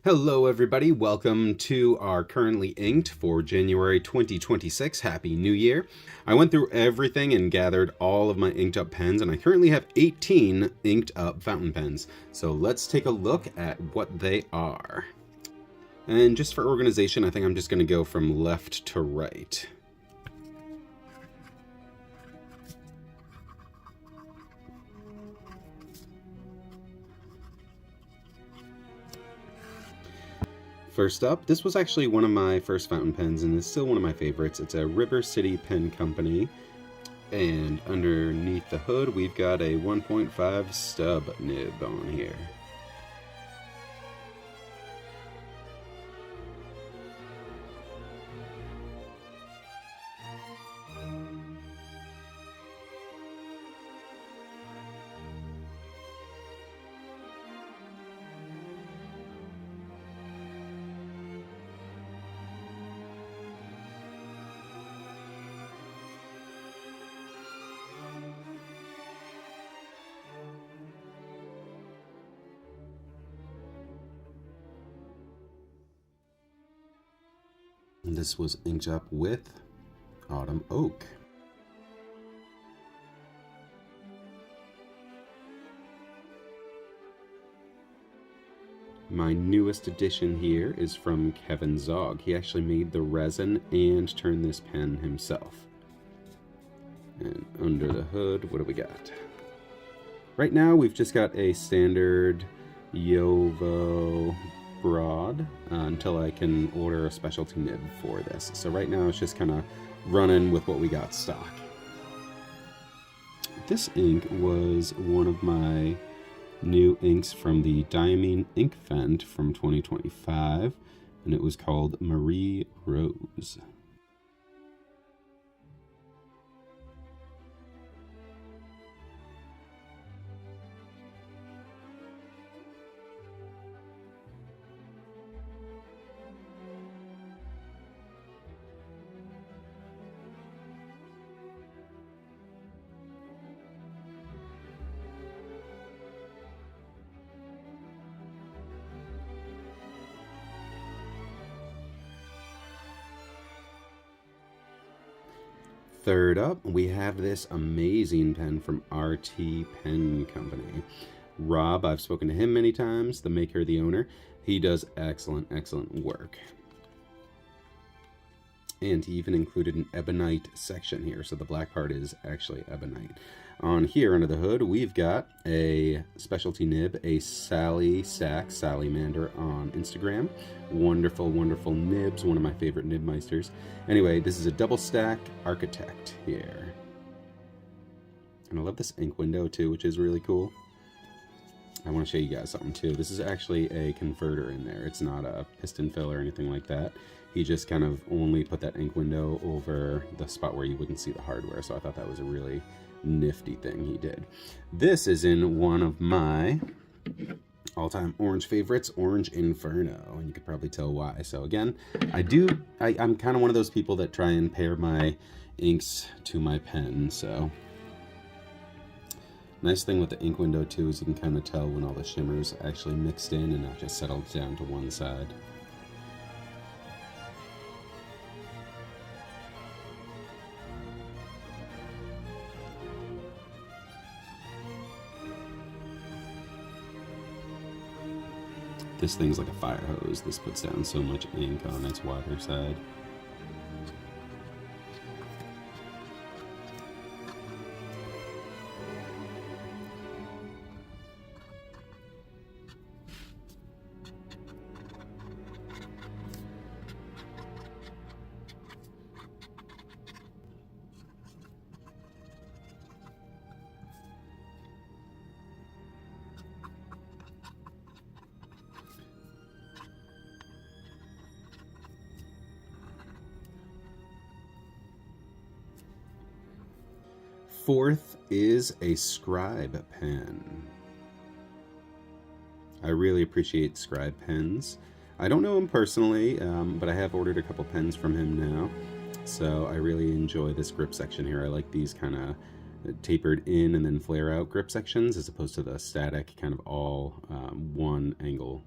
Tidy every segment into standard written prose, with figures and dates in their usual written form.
Hello everybody, welcome to our currently inked for January 2026. Happy New Year. I went through everything and gathered all of my inked up pens, and I currently have 18 inked up fountain pens. So let's take a look at what they are. And just for organization, I think I'm just going to go from left to right. First up, this was actually one of my first fountain pens, and it's still one of my favorites. It's a River City Pen Company, and underneath the hood, we've got a 1.5 stub nib on here. And this was inked up with Autumn Oak. My newest addition here is from Kevin Zog. He actually made the resin and turned this pen himself. And under the hood, what do we got? Right now, we've just got a standard Jowo broad until I can order a specialty nib for this. So right now, it's just kind of running with what we got stock. This ink was one of my new inks from the Diamine Ink Fent from 2025, and it was called Marie Rose. Third up, we have this amazing pen from RT Pen Company. Rob, I've spoken to him many times, the maker, the owner. He does excellent, excellent work. And he even included an ebonite section here, so the black part is actually ebonite. On here under the hood, we've got a specialty nib, a Sally Sack Salamander on Instagram. Wonderful, wonderful nibs, one of my favorite nibmeisters. Anyway, this is a double stack Architect here. And I love this ink window too, which is really cool. I want to show you guys something too. This is actually a converter in there. It's not a piston fill or anything like that. He just kind of only put that ink window over the spot where you wouldn't see the hardware. So I thought that was a really nifty thing he did. This is in one of my all-time orange favorites, Orange Inferno, and you could probably tell why. So again, I'm kind of one of those people that try and pair my inks to my pen. So nice thing with the ink window too is you can kind of tell when all the shimmers actually mixed in and not just settled down to one side. This thing's like a fire hose. This puts down so much ink on its wider side. Fourth is a Scribe pen. I really appreciate Scribe pens. I don't know him personally, but I have ordered a couple pens from him now. So I really enjoy this grip section here. I like these kind of tapered in and then flare out grip sections as opposed to the static kind of all one angle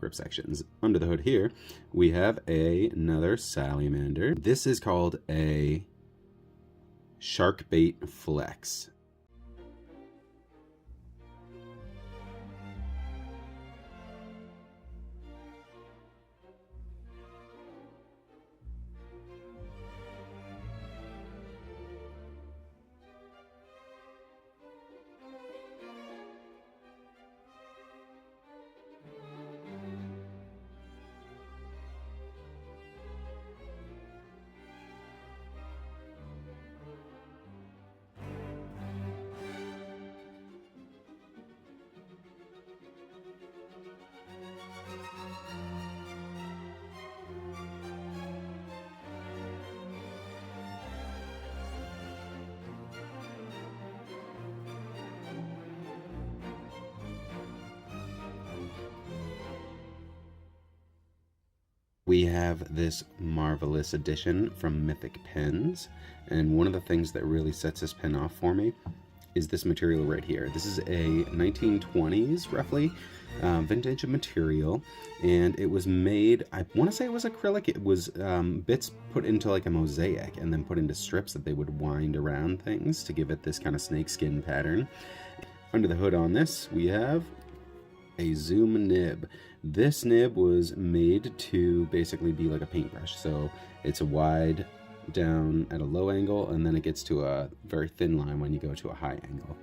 grip sections. Under the hood here, we have another salamander. This is called a Sharkbait Flex. We have this marvelous edition from Mythic Pens, and one of the things that really sets this pen off for me is this material right here. This is a 1920s, roughly, vintage material, and it was made, I want to say it was acrylic. It was bits put into like a mosaic and then put into strips that they would wind around things to give it this kind of snakeskin pattern. Under the hood on this, we have a zoom nib. This nib was made to basically be like a paintbrush, so it's a wide down at a low angle, and then it gets to a very thin line when you go to a high angle.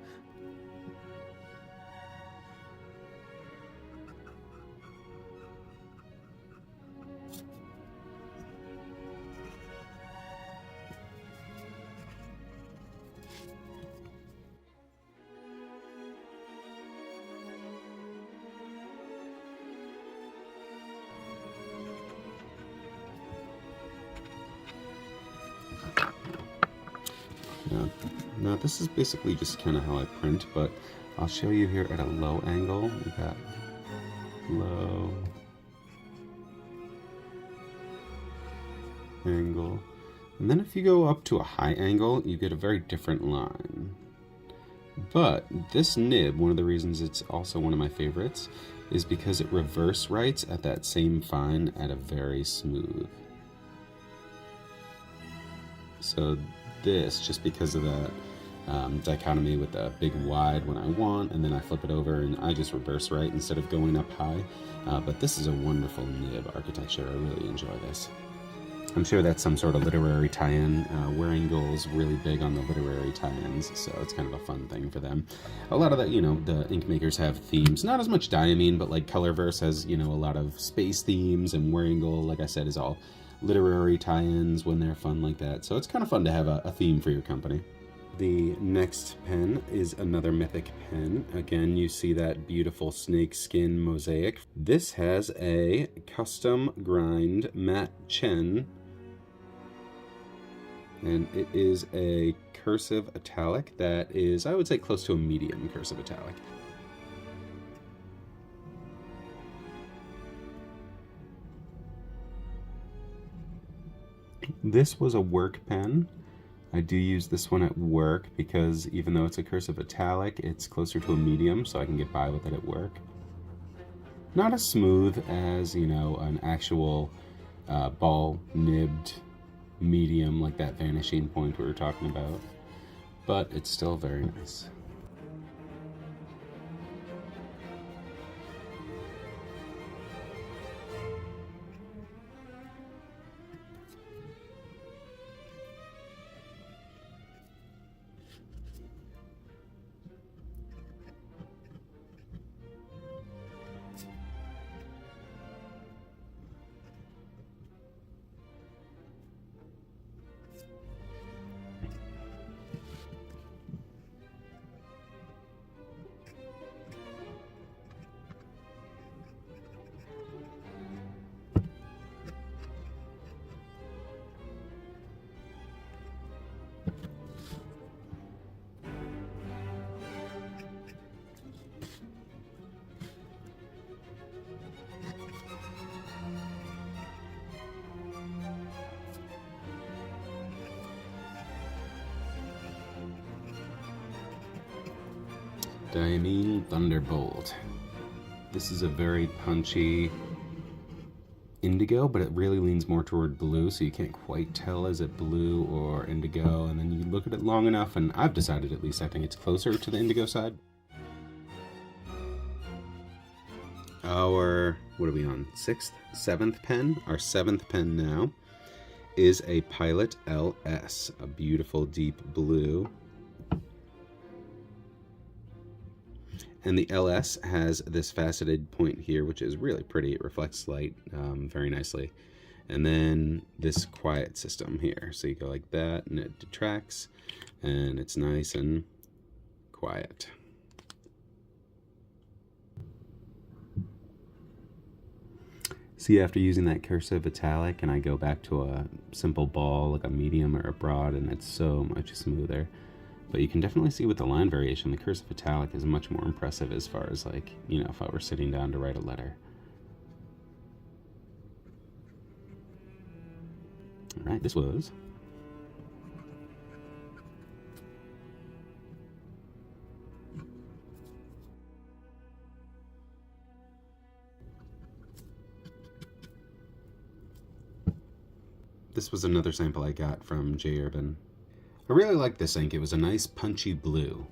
Now this is basically just kind of how I print, but I'll show you here at a low angle. We got low angle, and then if you go up to a high angle, you get a very different line. But this nib, one of the reasons it's also one of my favorites, is because it reverse writes at that same fine at a very smooth. So this, just because of that dichotomy with the big wide when I want, and then I flip it over and I just reverse write instead of going up high. But this is a wonderful nib architecture. I really enjoy this. I'm sure that's some sort of literary tie-in. Waringel's really big on the literary tie-ins, so it's kind of a fun thing for them. A lot of the, the ink makers have themes. Not as much Diamine, but like Colorverse has, a lot of space themes, and Waringel, like I said, is all literary tie-ins when they're fun like that. So it's kind of fun to have a theme for your company. The next pen is another Mythic pen. Again, you see that beautiful snake skin mosaic. This has a custom grind matte chen, and it is a cursive italic that is, I would say, close to a medium cursive italic. This was a work pen. I do use this one at work because even though it's a cursive italic, it's closer to a medium, so I can get by with it at work. Not as smooth as, an actual ball nibbed medium like that Vanishing Point we were talking about, but it's still very nice. Diamine Thunderbolt. This is a very punchy indigo, but it really leans more toward blue, so you can't quite tell is it blue or indigo. And then you look at it long enough, and I've decided, at least I think it's closer to the indigo side. Our, what are we on, 6th, 7th pen? Our 7th pen now is a Pilot LS, a beautiful deep blue. And the LS has this faceted point here, which is really pretty. It reflects light very nicely. And then this quiet system here. So you go like that, and it detracts, and it's nice and quiet. See, after using that cursive italic, and I go back to a simple ball, like a medium or a broad, and it's so much smoother. But you can definitely see with the line variation, the cursive italic is much more impressive as far as, like, you know, if I were sitting down to write a letter. All right, this was another sample I got from J. Urban. I really like this ink. It was a nice punchy blue.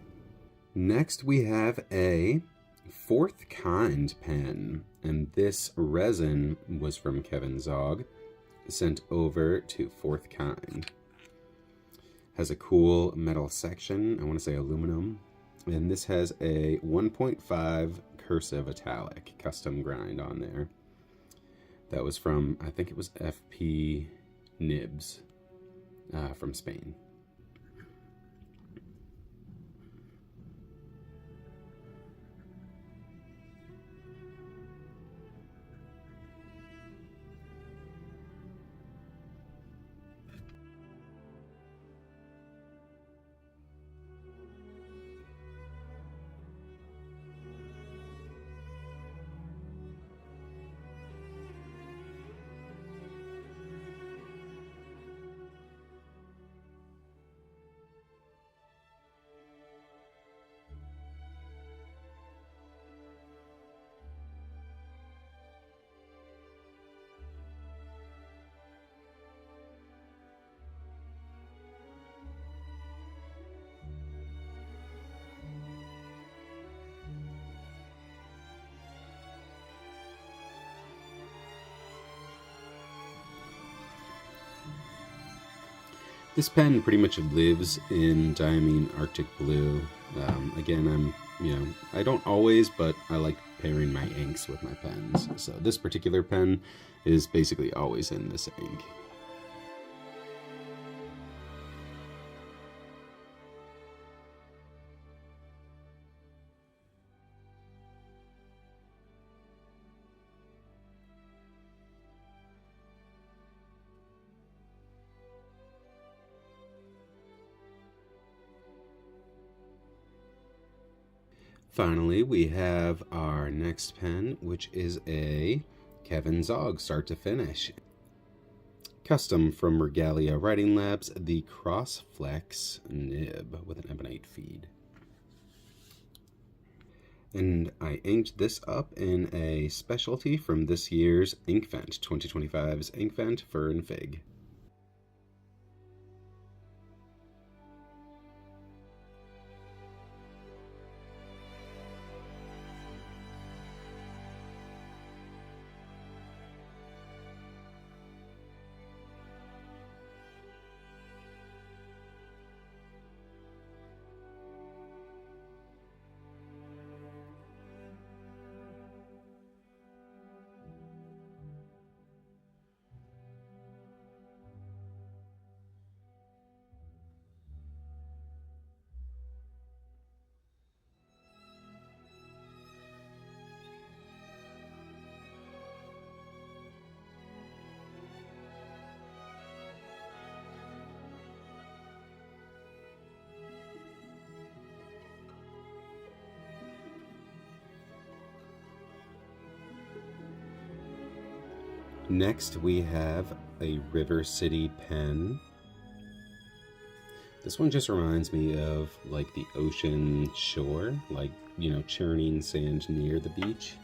Next we have a Fourth Kind pen, and this resin was from Kevin Zog, sent over to Fourth Kind. Has a cool metal section, I want to say aluminum, and this has a 1.5 cursive italic custom grind on there. That was from, I think it was FP Nibs from Spain. This pen pretty much lives in Diamine Arctic Blue. Again, I don't always, but I like pairing my inks with my pens. So this particular pen is basically always in this ink. Finally, we have our next pen, which is a Kevin Zog start to finish. Custom from Regalia Writing Labs, the Crossflex nib with an ebonite feed. And I inked this up in a specialty from this year's Inkvent, 2025's Inkvent Fur and Fig. Next, we have a River City pen. This one just reminds me of like the ocean shore, like, you know, churning sand near the beach.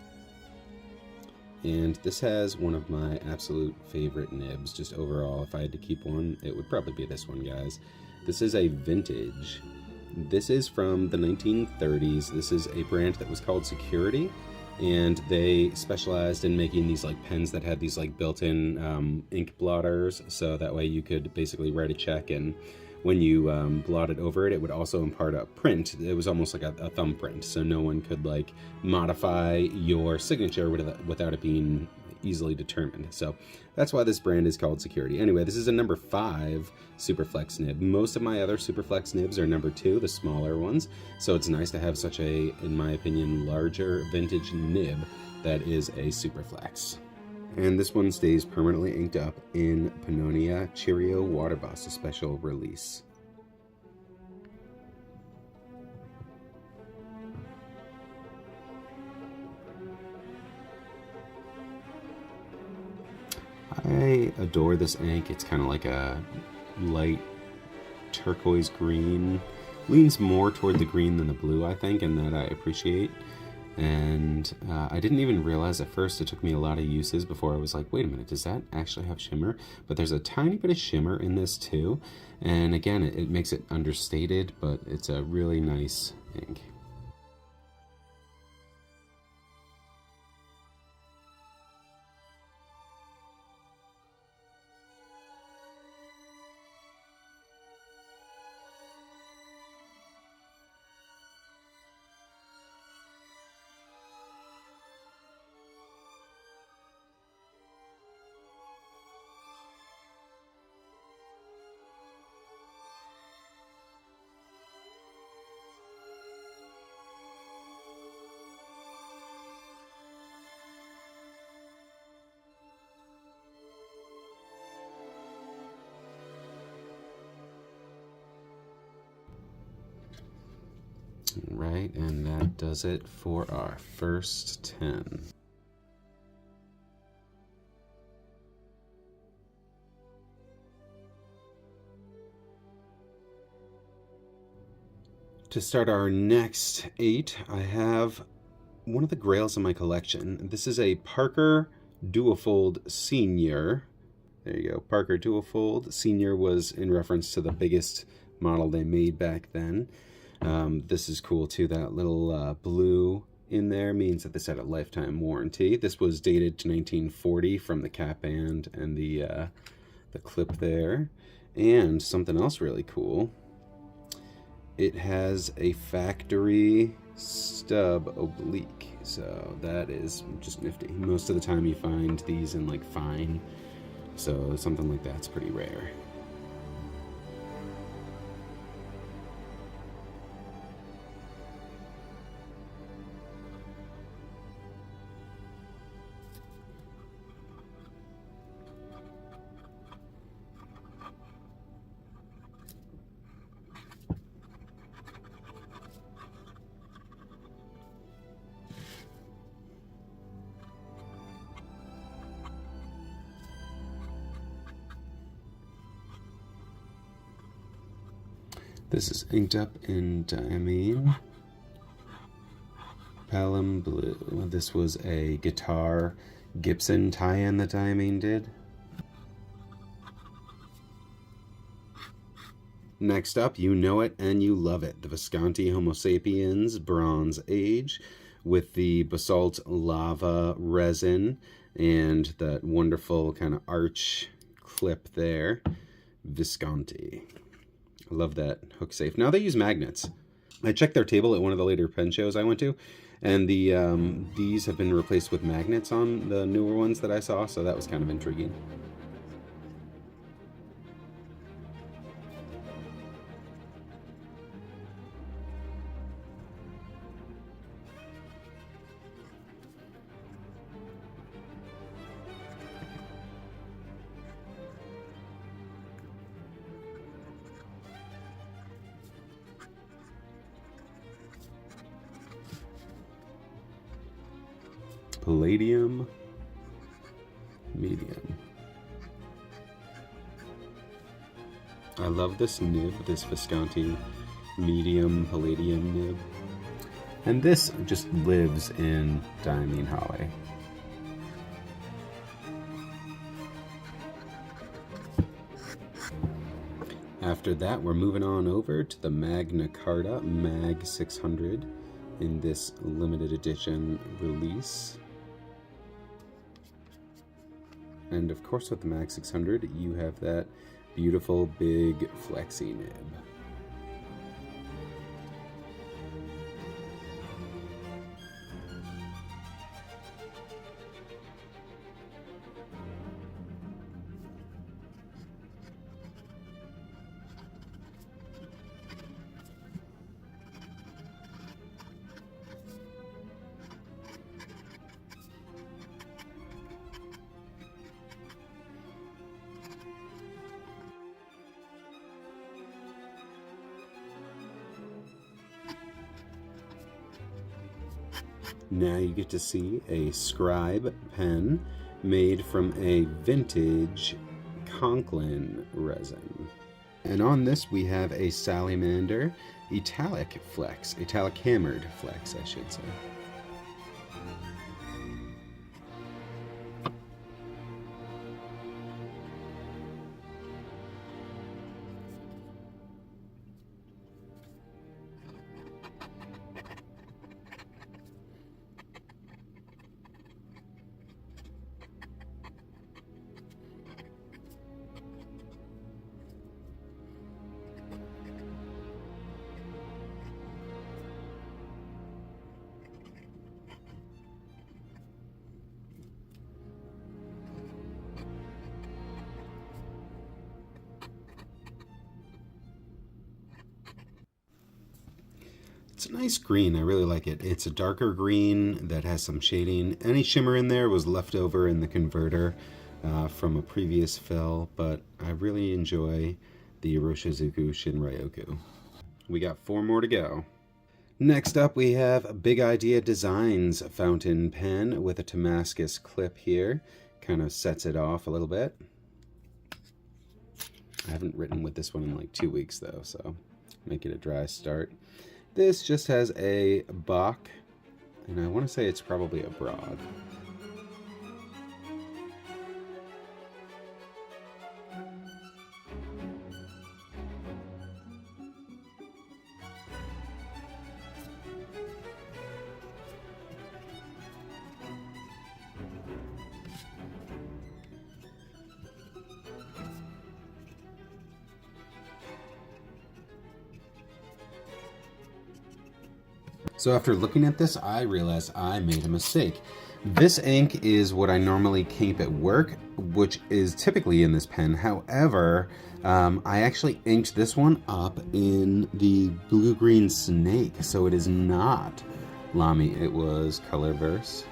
And this has one of my absolute favorite nibs. Just overall, if I had to keep one, it would probably be this one, guys. This is a vintage. This is from the 1930s. This is a brand that was called Security, and they specialized in making these like pens that had these like built-in ink blotters, so that way you could basically write a check, and when you blotted over it, it would also impart a print. It was almost like a thumbprint, so no one could like modify your signature without it being easily determined. So that's why this brand is called Security. Anyway, this is a number 5 Superflex nib. Most of my other Superflex nibs are number 2, the smaller ones. So it's nice to have such a, in my opinion, larger vintage nib that is a Superflex. And this one stays permanently inked up in Pannonia Cheerio Water Bus, a special release. I adore this ink. It's kind of like a light turquoise green. Leans more toward the green than the blue, I think, and that I appreciate. And I didn't even realize at first. It took me a lot of uses before I was like, wait a minute, does that actually have shimmer? But there's a tiny bit of shimmer in this too. And again, it makes it understated, but it's a really nice ink. Right, and that does it for our first 10. To start our next 8, I have one of the grails in my collection. This is a Parker Duofold Senior. There you go, Parker Duofold. Senior was in reference to the biggest model they made back then. This is cool too. That little blue in there means that this had a lifetime warranty. This was dated to 1940 from the cap band and the clip there. And something else really cool. It has a factory stub oblique, so that is just nifty. Most of the time you find these in like fine, so something like that's pretty rare. This is inked up in Diamine Palm Blue. This was a guitar Gibson tie-in that Diamine did. Next up, you know it and you love it. The Visconti Homo Sapiens Bronze Age with the basalt lava resin and that wonderful kind of arch clip there. Visconti. I love that hook safe. Now they use magnets. I checked their table at one of the later pen shows I went to, and these have been replaced with magnets on the newer ones that I saw, so that was kind of intriguing. Palladium medium. I love this nib, this Visconti medium palladium nib. And this just lives in Diamine Holly. After that, we're moving on over to the Magna Carta Mag 600 in this limited edition release. And of course with the Mag 600, you have that beautiful big flexi nib. Now you get to see a scribe pen made from a vintage Conklin resin. And on this we have a Salamander Italic Flex, Italic Hammered Flex, I should say. It's a nice green. I really like it. It's a darker green that has some shading. Any shimmer in there was left over in the converter from a previous fill, but I really enjoy the Iroshizuku Shinryoku. We got 4 more to go. Next up we have Big Idea Designs fountain pen with a Damascus clip here. Kind of sets it off a little bit. I haven't written with this one in like 2 weeks though, so make it a dry start. This just has a Bach, and I want to say it's probably a broad. So after looking at this, I realized I made a mistake. This ink is what I normally keep at work, which is typically in this pen. However, I actually inked this one up in the blue-green snake, so it is not Lamy, it was Colorverse.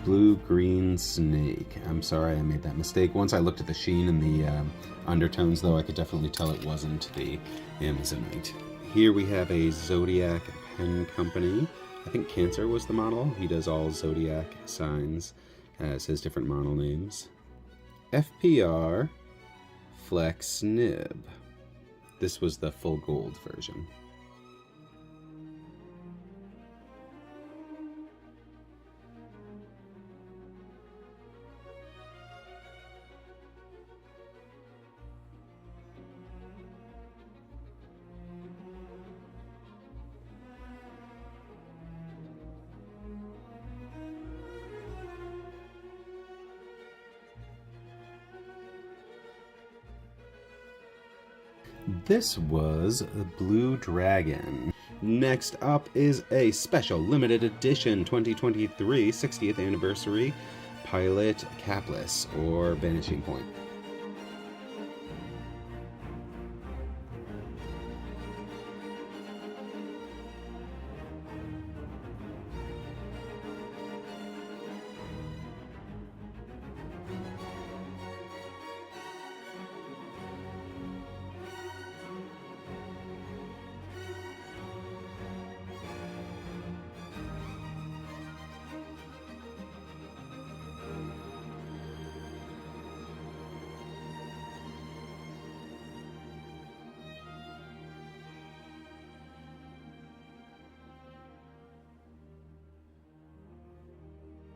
Blue-green snake. I'm sorry I made that mistake. Once I looked at the sheen and the undertones, though, I could definitely tell it wasn't the Amazonite. Here we have a Zodiac Pen Company. I think Cancer was the model. He does all Zodiac signs as his different model names. FPR Flex Nib. This was the full gold version. This was the Blue Dragon. Next up is a special limited edition 2023 60th anniversary Pilot Capless, or Vanishing Point.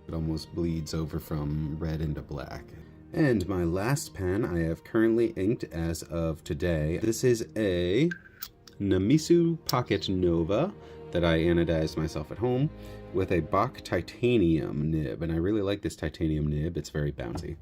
It almost bleeds over from red into black. And my last pen I have currently inked as of today. This is a Namisu Pocket Nova that I anodized myself at home with a Bock titanium nib. And I really like this titanium nib. It's very bouncy.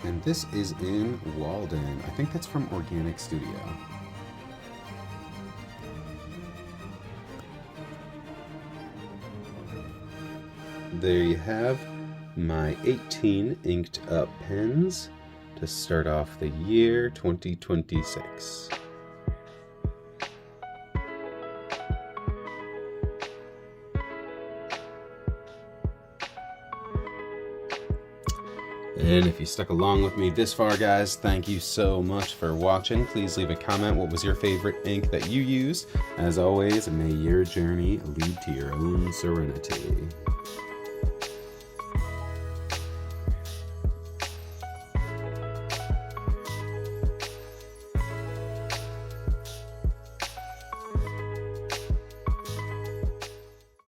And this is in Walden. I think that's from Organic Studio. There you have my 18 inked up pens to start off the year 2026. And if you stuck along with me this far, guys, thank you so much for watching. Please leave a comment. What was your favorite ink that you used? As always, may your journey lead to your own serenity.